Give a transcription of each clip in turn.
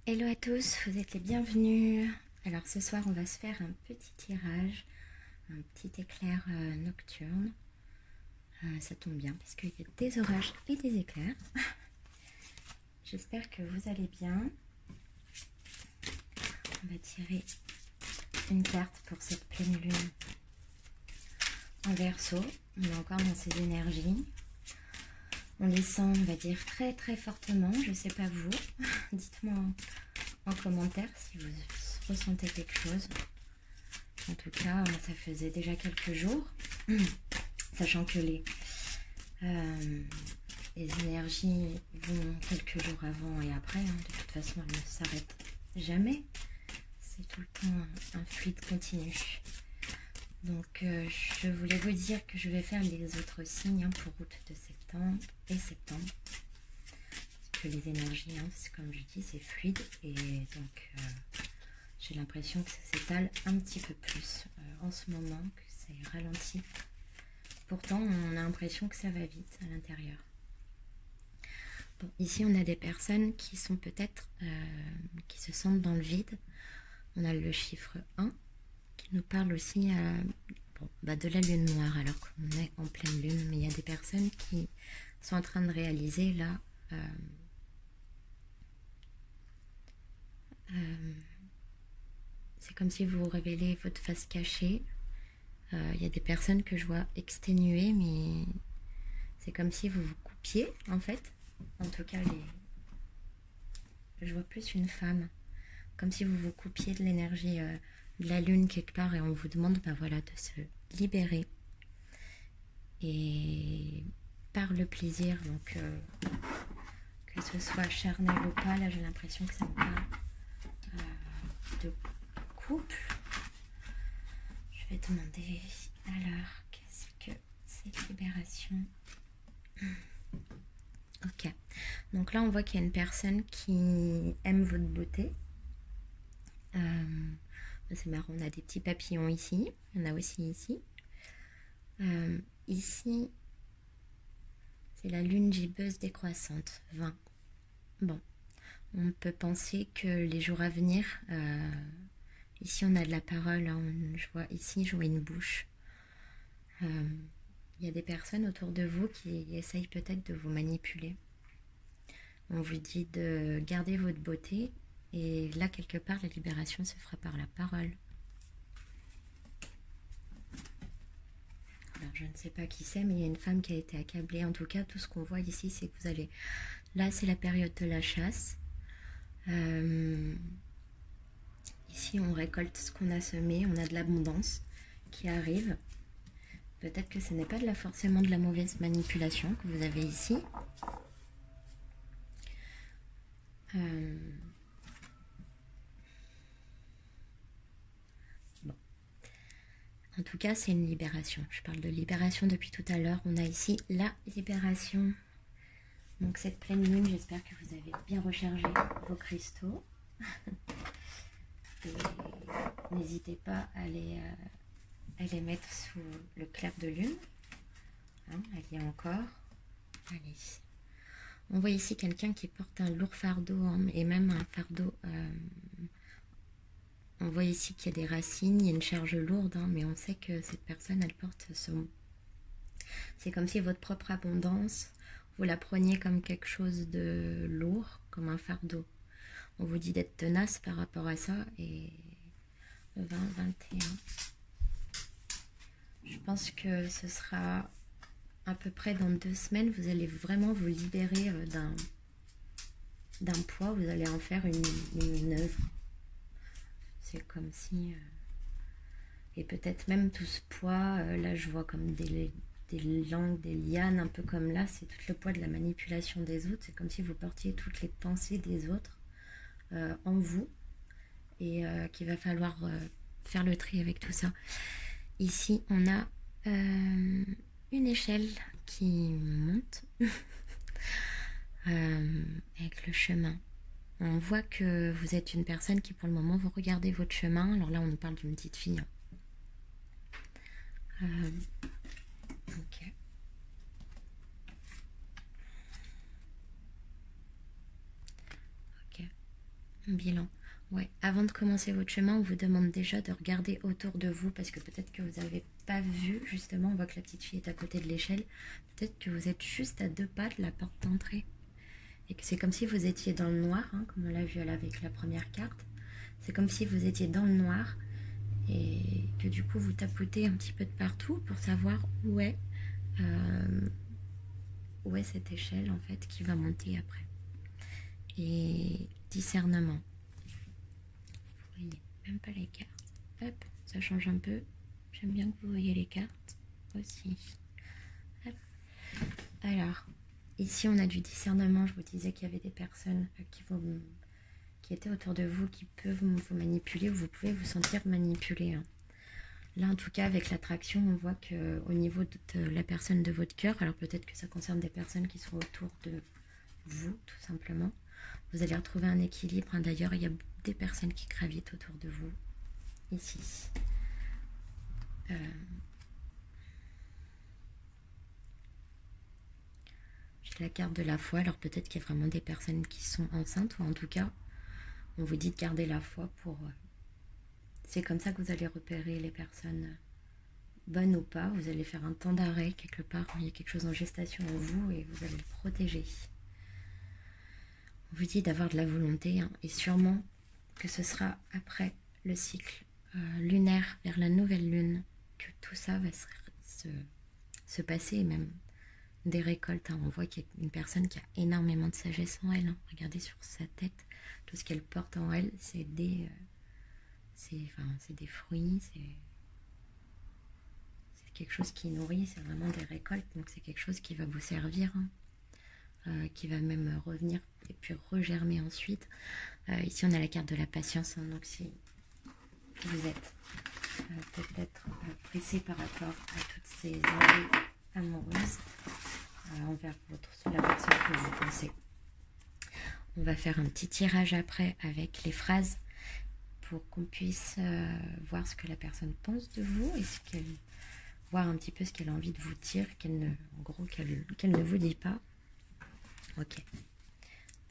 Hello à tous, vous êtes les bienvenus. Alors ce soir on va se faire un petit tirage, un petit éclair nocturne. Ça tombe bien parce qu'il y a des orages et des éclairs. J'espère que vous allez bien. On va tirer une carte pour cette pleine lune en Verseau. On est encore dans ces énergies. On les sent, on va dire, très très fortement. Je sais pas vous. Dites-moi en commentaire si vous ressentez quelque chose. En tout cas, ça faisait déjà quelques jours. Sachant que les énergies vont quelques jours avant et après. De toute façon, elles ne s'arrêtent jamais. C'est tout le temps un fluide continu. Donc, je voulais vous dire que je vais faire les autres signes pour août de septembre et septembre. Parce que les énergies, comme je dis, c'est fluide. Et donc, j'ai l'impression que ça s'étale un petit peu plus en ce moment, que c'est ralenti. Pourtant, on a l'impression que ça va vite à l'intérieur. Bon, ici, on a des personnes qui sont peut-être, qui se sentent dans le vide. On a le chiffre 1 qui nous parle aussi de la lune noire alors qu'on est en pleine lune. Mais il y a des personnes qui sont en train de réaliser là c'est comme si vous révélez votre face cachée. Il y a des personnes que je vois exténuées, mais c'est comme si vous vous coupiez en fait. En tout cas, je vois plus une femme, comme si vous vous coupiez de l'énergie de la lune quelque part et on vous demande voilà, de se libérer. Et par le plaisir, donc que ce soit charnel ou pas, là j'ai l'impression que ça me parle de couple. Je vais demander alors qu'est-ce que cette libération. Ok, donc là on voit qu'il y a une personne qui aime votre beauté. C'est marrant, on a des petits papillons ici, il y en a aussi ici. Ici, c'est la lune gibbeuse décroissante, 20. Bon, on peut penser que les jours à venir, ici on a de la parole, je vois ici, je vois une bouche. Il y a des personnes autour de vous qui essayent peut-être de vous manipuler. On vous dit de garder votre beauté et là quelque part la libération se fera par la parole. Alors je ne sais pas qui c'est, mais il y a une femme qui a été accablée. En tout cas, tout ce qu'on voit ici, c'est que vous allez... Là, c'est la période de la chasse. Ici, on récolte ce qu'on a semé. On a de l'abondance qui arrive. Peut-être que ce n'est pas forcément de la mauvaise manipulation que vous avez ici. Bon. En tout cas, c'est une libération. Je parle de libération depuis tout à l'heure. On a ici la libération. Donc cette pleine lune, j'espère que vous avez bien rechargé vos cristaux. N'hésitez pas à les mettre sous le clair de lune. Elle y est encore. Allez. On voit ici quelqu'un qui porte un lourd fardeau, et même un fardeau. On voit ici qu'il y a des racines, il y a une charge lourde, mais on sait que cette personne, elle porte son... C'est comme si votre propre abondance, vous la preniez comme quelque chose de lourd, comme un fardeau. On vous dit d'être tenace par rapport à ça. Et 20, 21. Je pense que ce sera à peu près dans 2 semaines. Vous allez vraiment vous libérer d'un poids. Vous allez en faire une œuvre. C'est comme si... et peut-être même tout ce poids, là je vois comme des langues, des lianes, un peu comme là, c'est tout le poids de la manipulation des autres. C'est comme si vous portiez toutes les pensées des autres en vous et qu'il va falloir faire le tri avec tout ça. Ici, on a une échelle qui monte avec le chemin. On voit que vous êtes une personne qui, pour le moment, vous regardez votre chemin. Alors là, on nous parle d'une petite fille. Ok. Ok. Bilan. Ouais, avant de commencer votre chemin, on vous demande déjà de regarder autour de vous parce que peut-être que vous n'avez pas vu, justement, on voit que la petite fille est à côté de l'échelle. Peut-être que vous êtes juste à 2 pas de la porte d'entrée. Et que c'est comme si vous étiez dans le noir, hein, comme on l'a vu avec la première carte. C'est comme si vous étiez dans le noir et que du coup vous tapotez un petit peu de partout pour savoir où est cette échelle en fait qui va monter après. Et discernement. Vous voyez même pas les cartes. Hop, ça change un peu. J'aime bien que vous voyez les cartes aussi. Hop. Alors, ici on a du discernement. Je vous disais qu'il y avait des personnes qui étaient autour de vous, qui peuvent vous manipuler, ou vous pouvez vous sentir manipulé. Hein. Là, en tout cas, avec l'attraction, on voit qu'au niveau de la personne de votre cœur, alors peut-être que ça concerne des personnes qui sont autour de vous, tout simplement, vous allez retrouver un équilibre. Hein. D'ailleurs, il y a des personnes qui gravitent autour de vous, ici. J'ai la carte de la foi, alors peut-être qu'il y a vraiment des personnes qui sont enceintes, ou en tout cas, on vous dit de garder la foi pour... C'est comme ça que vous allez repérer les personnes bonnes ou pas. Vous allez faire un temps d'arrêt quelque part. Il y a quelque chose en gestation en vous et vous allez le protéger. On vous dit d'avoir de la volonté. Hein, et sûrement que ce sera après le cycle lunaire vers la nouvelle lune que tout ça va se passer. Et même des récoltes. Hein. On voit qu'il y a une personne qui a énormément de sagesse en elle. Hein. Regardez sur sa tête. Tout ce qu'elle porte en elle, c'est des... c'est des fruits, c'est quelque chose qui nourrit, c'est vraiment des récoltes, donc c'est quelque chose qui va vous servir, hein, qui va même revenir et puis regermer ensuite. Ici on a la carte de la patience, hein, donc si vous êtes peut-être pressé par rapport à toutes ces envies amoureuses envers la personne que vous pensez. On va faire un petit tirage après avec les phrases pour qu'on puisse voir ce que la personne pense de vous et voir un petit peu ce qu'elle a envie de vous dire, en gros qu'elle ne vous dit pas. Ok.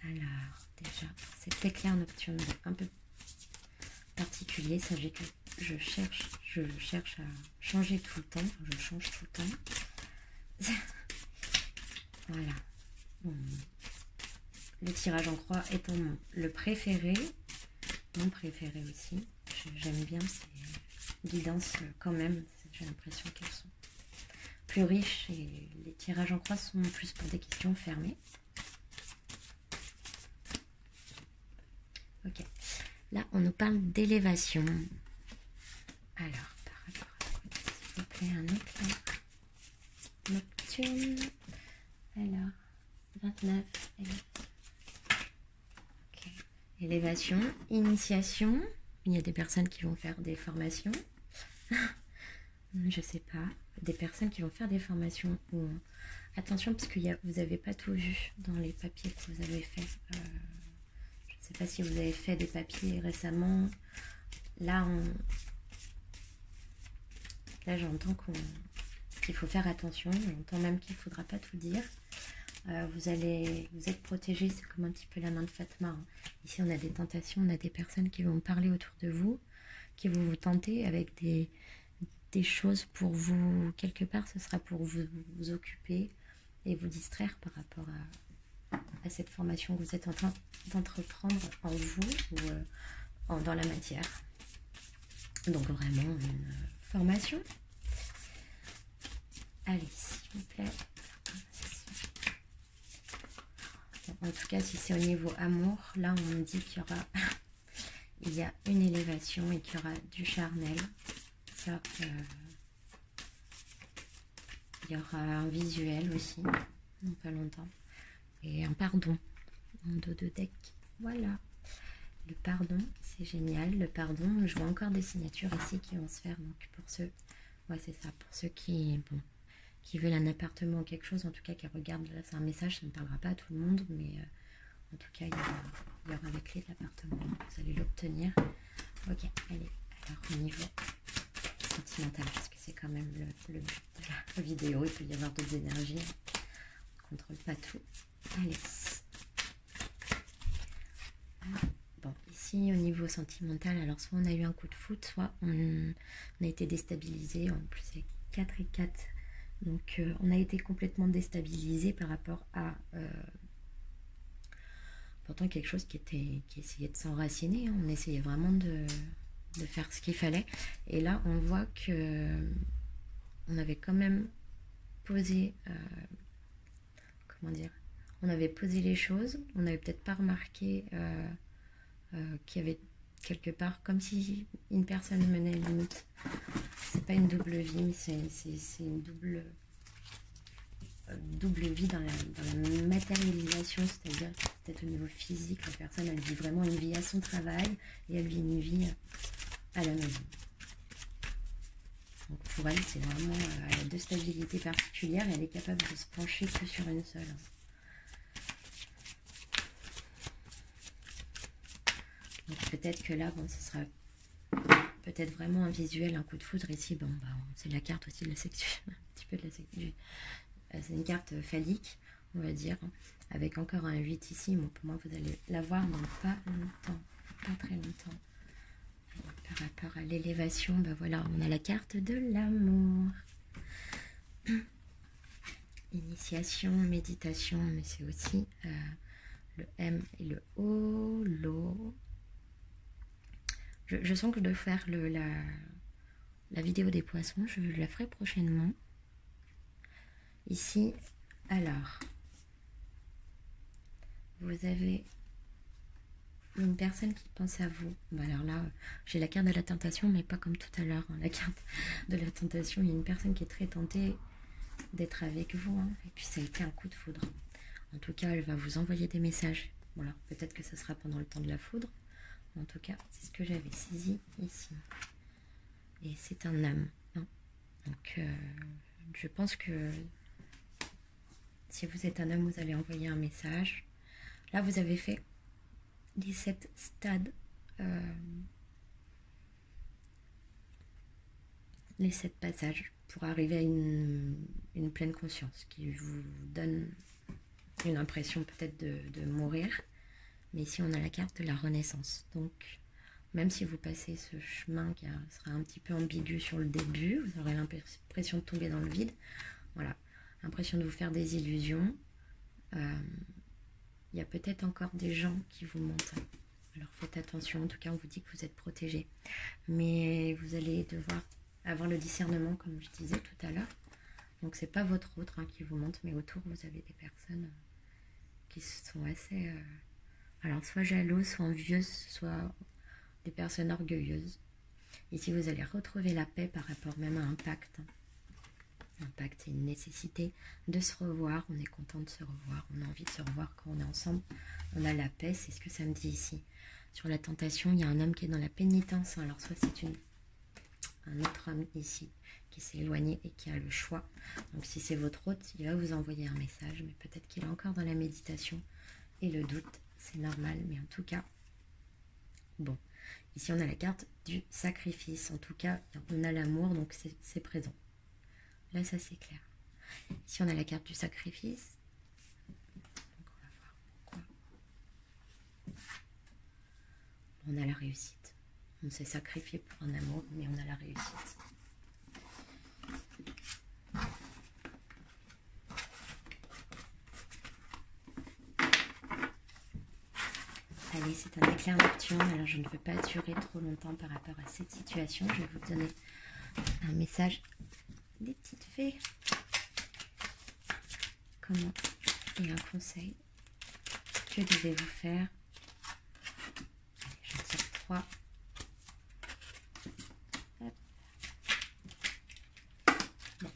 Alors, déjà, cet éclair nocturne un peu particulier, sachez que je cherche à changer tout le temps, je change tout le temps. Voilà. Bon. Le tirage en croix étant le préféré, mon préféré aussi. J'aime bien ces guidances quand même. J'ai l'impression qu'elles sont plus riches et les tirages en croix sont plus pour des questions fermées. Ok. Là, on nous parle d'élévation. Alors, par rapport à quoi, s'il vous plaît, un éclair nocturne. Alors, 29. Ok. Élévation, initiation. Il y a des personnes qui vont faire des formations. Je sais pas. Des personnes qui vont faire des formations. Ou... Attention, parce que vous n'avez pas tout vu dans les papiers que vous avez fait. Je ne sais pas si vous avez fait des papiers récemment. Là, j'entends qu'il faut faire attention. J'entends même qu'il ne faudra pas tout dire. Vous êtes protégé, c'est comme un petit peu la main de Fatma. Hein. Ici, on a des tentations, on a des personnes qui vont parler autour de vous, qui vont vous tenter avec des choses pour vous. Quelque part, ce sera pour vous occuper et vous distraire par rapport à cette formation que vous êtes en train d'entreprendre en vous ou dans la matière. Donc vraiment une formation. Allez, s'il vous plaît. En tout cas, si c'est au niveau amour, là on me dit qu'il y aura il y a une élévation et qu'il y aura du charnel. Ça, il y aura un visuel aussi, dans pas longtemps. Et un pardon, en dos de deck. Voilà. Le pardon, c'est génial. Le pardon, je vois encore des signatures ici qui vont se faire. Donc pour ceux, ouais c'est ça, pour ceux qui veulent un appartement ou quelque chose, en tout cas qui regardent, là c'est un message, ça ne parlera pas à tout le monde, mais en tout cas il y aura les clés de l'appartement, vous allez l'obtenir. Ok, allez, alors au niveau sentimental, parce que c'est quand même le but de la vidéo, il peut y avoir d'autres énergies, on ne contrôle pas tout. Allez. Bon, aussi au niveau sentimental. Alors soit on a eu un coup de foot, soit on a été déstabilisé. En plus c'est 4 et 4. Donc on a été complètement déstabilisé par rapport à pourtant quelque chose qui essayait de s'enraciner. On essayait vraiment de faire ce qu'il fallait. Et là on voit que on avait quand même posé comment dire, on avait posé les choses, on n'avait peut-être pas remarqué qu'il y avait quelque part, comme si une personne menait limite. C'est pas une double vie, c'est une double vie dans la matérialisation, c'est-à-dire peut-être au niveau physique, la personne elle vit vraiment une vie à son travail et elle vit une vie à la maison. Donc pour elle, c'est vraiment elle a deux stabilités particulières et elle est capable de se pencher que sur une seule. Donc peut-être que là, bon, ce sera peut-être vraiment un visuel, un coup de foudre ici. Bon, bah, c'est la carte aussi de la sexualité, un petit peu de la sexualité. C'est une carte phallique, on va dire, avec encore un 8 ici. Bon, pour moi, vous allez la voir dans pas longtemps, pas très longtemps. Par rapport à l'élévation, ben voilà, on a la carte de l'amour. Initiation, méditation, mais c'est aussi le M et le O, l'eau. Je sens que je dois faire la vidéo des poissons, je la ferai prochainement. Ici, alors, vous avez une personne qui pense à vous. Bon, alors là, j'ai la carte de la tentation, mais pas comme tout à l'heure. Hein. La carte de la tentation, il y a une personne qui est très tentée d'être avec vous. Hein. Et puis ça a été un coup de foudre. En tout cas, elle va vous envoyer des messages. Voilà, peut-être que ce sera pendant le temps de la foudre. En tout cas, c'est ce que j'avais saisi ici. Et c'est un âme. Hein. Donc, je pense que si vous êtes un homme, vous allez envoyer un message. Là, vous avez fait les 7 stades, les 7 passages pour arriver à une pleine conscience qui vous donne une impression peut-être de mourir. Mais ici, on a la carte de la renaissance. Donc, même si vous passez ce chemin qui sera un petit peu ambigu sur le début, vous aurez l'impression de tomber dans le vide. Voilà, l'impression de vous faire des illusions. Il y a peut-être encore des gens qui vous montent. Alors faites attention, en tout cas on vous dit que vous êtes protégé. Mais vous allez devoir avoir le discernement comme je disais tout à l'heure. Donc c'est pas votre autre qui vous monte, mais autour vous avez des personnes qui sont assez... alors soit jalouses, soit envieuses, soit des personnes orgueilleuses. Ici vous allez retrouver la paix par rapport même à un pacte. Un pacte, c'est une nécessité de se revoir. On est content de se revoir. On a envie de se revoir quand on est ensemble. On a la paix, c'est ce que ça me dit ici. Sur la tentation, il y a un homme qui est dans la pénitence. Alors soit c'est un autre homme ici qui s'est éloigné et qui a le choix. Donc si c'est votre hôte, il va vous envoyer un message. Mais peut-être qu'il est encore dans la méditation et le doute. C'est normal, mais en tout cas, bon. Ici, on a la carte du sacrifice. En tout cas, on a l'amour, donc c'est présent. Là, ça c'est clair. Ici, on a la carte du sacrifice. Donc, on va voir pourquoi. On a la réussite. On s'est sacrifié pour un amour, mais on a la réussite. Allez, c'est un éclair nocturne. Alors, je ne veux pas durer trop longtemps par rapport à cette situation. Je vais vous donner un message des petites fées. Comment et un conseil. Que devez-vous faire? Allez, je tire 3. Hop. Bon,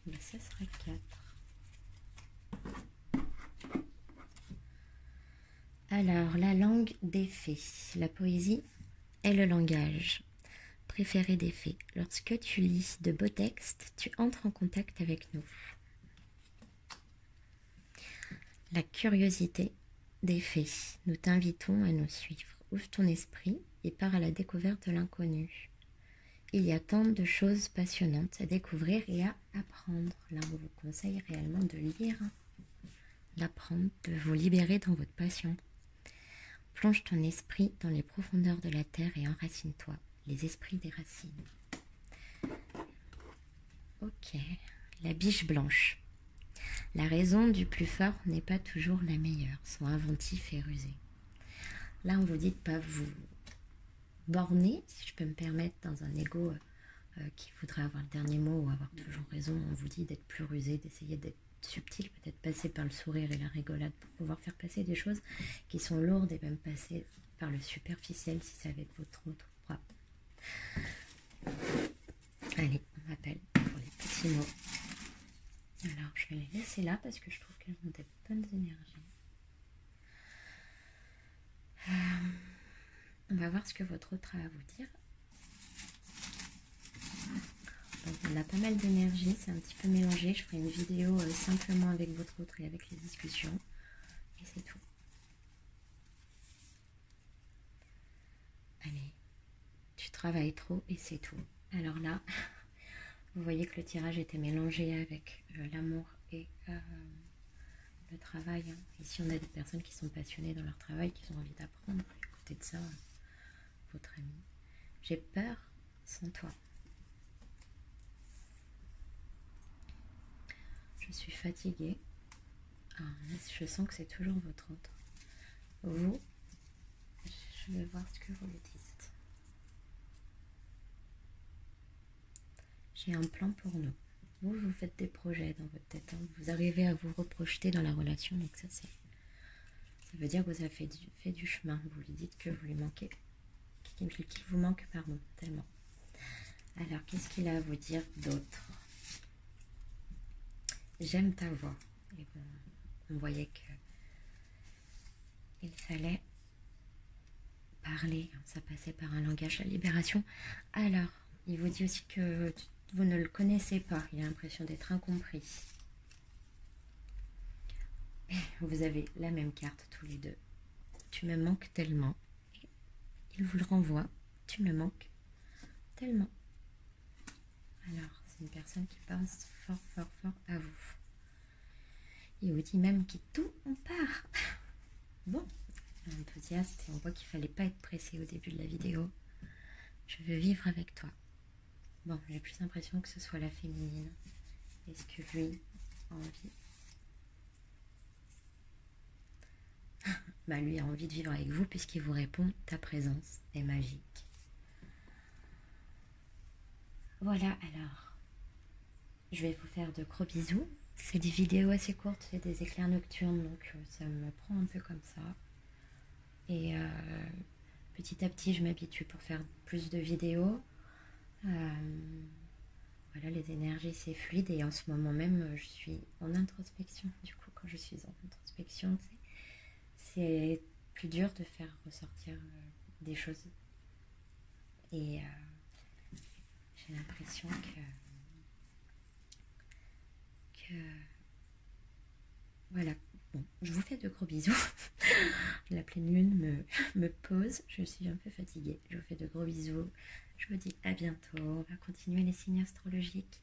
mais ça sera 4. Alors, la langue des fées. La poésie est le langage préféré des fées. Lorsque tu lis de beaux textes, tu entres en contact avec nous. La curiosité des fées. Nous t'invitons à nous suivre. Ouvre ton esprit et pars à la découverte de l'inconnu. Il y a tant de choses passionnantes à découvrir et à apprendre. Là, on vous conseille réellement de lire, d'apprendre, de vous libérer dans votre passion. Plonge ton esprit dans les profondeurs de la terre et enracine-toi. Les esprits des racines. Ok, la biche blanche. La raison du plus fort n'est pas toujours la meilleure. Sois inventif et rusé. Là, on vous dit de ne pas vous borner, si je peux me permettre, dans un ego qui voudrait avoir le dernier mot ou avoir toujours raison. On vous dit d'être plus rusé, d'essayer d'être subtil, peut-être passer par le sourire et la rigolade pour pouvoir faire passer des choses qui sont lourdes et même passer par le superficiel si ça va être votre trop propre. Allez, on m'appelle pour les petits mots. Alors, je vais les laisser là parce que je trouve qu'elles ont des bonnes énergies. On va voir ce que votre autre a à vous dire. Donc, on a pas mal d'énergie, c'est un petit peu mélangé. Je ferai une vidéo simplement avec votre autre et avec les discussions. Et c'est tout. Allez, tu travailles trop et c'est tout. Alors là, vous voyez que le tirage était mélangé avec l'amour et le travail. Hein. Ici, on a des personnes qui sont passionnées dans leur travail, qui ont envie d'apprendre. À côté de ça, votre ami. J'ai peur sans toi. Je suis fatiguée. Ah, je sens que c'est toujours votre autre. Vous, je vais voir ce que vous le dites. J'ai un plan pour nous. Vous faites des projets dans votre tête. Hein. Vous arrivez à vous reprojeter dans la relation. Donc ça veut dire que vous avez fait du chemin. Vous lui dites que vous lui manquez. Qu'il vous manque, pardon, tellement. Alors, qu'est-ce qu'il a à vous dire d'autre? J'aime ta voix. Et bon, on voyait qu'il fallait parler. Ça passait par un langage à libération. Alors, il vous dit aussi que vous ne le connaissez pas. Il a l'impression d'être incompris. Et vous avez la même carte tous les deux. Tu me manques tellement. Et il vous le renvoie. Tu me manques tellement. Alors, c'est une personne qui pense fort, fort, fort à vous. Il vous dit même qu'il tout, on part. Bon, enthousiaste, et on voit qu'il ne fallait pas être pressé au début de la vidéo. Je veux vivre avec toi. Bon, j'ai plus l'impression que ce soit la féminine. Est-ce que lui a envie? Bah, lui a envie de vivre avec vous puisqu'il vous répond « Ta présence est magique ». Voilà, alors, je vais vous faire de gros bisous. C'est des vidéos assez courtes, c'est des éclairs nocturnes, donc ça me prend un peu comme ça. Et petit à petit, je m'habitue pour faire plus de vidéos. Voilà, les énergies, c'est fluide. Et en ce moment même, je suis en introspection. Du coup, quand je suis en introspection, c'est plus dur de faire ressortir des choses. Et j'ai l'impression que voilà, bon, je vous fais de gros bisous. La pleine lune me pose, je suis un peu fatiguée. Je vous fais de gros bisous. Je vous dis à bientôt. On va continuer les signes astrologiques.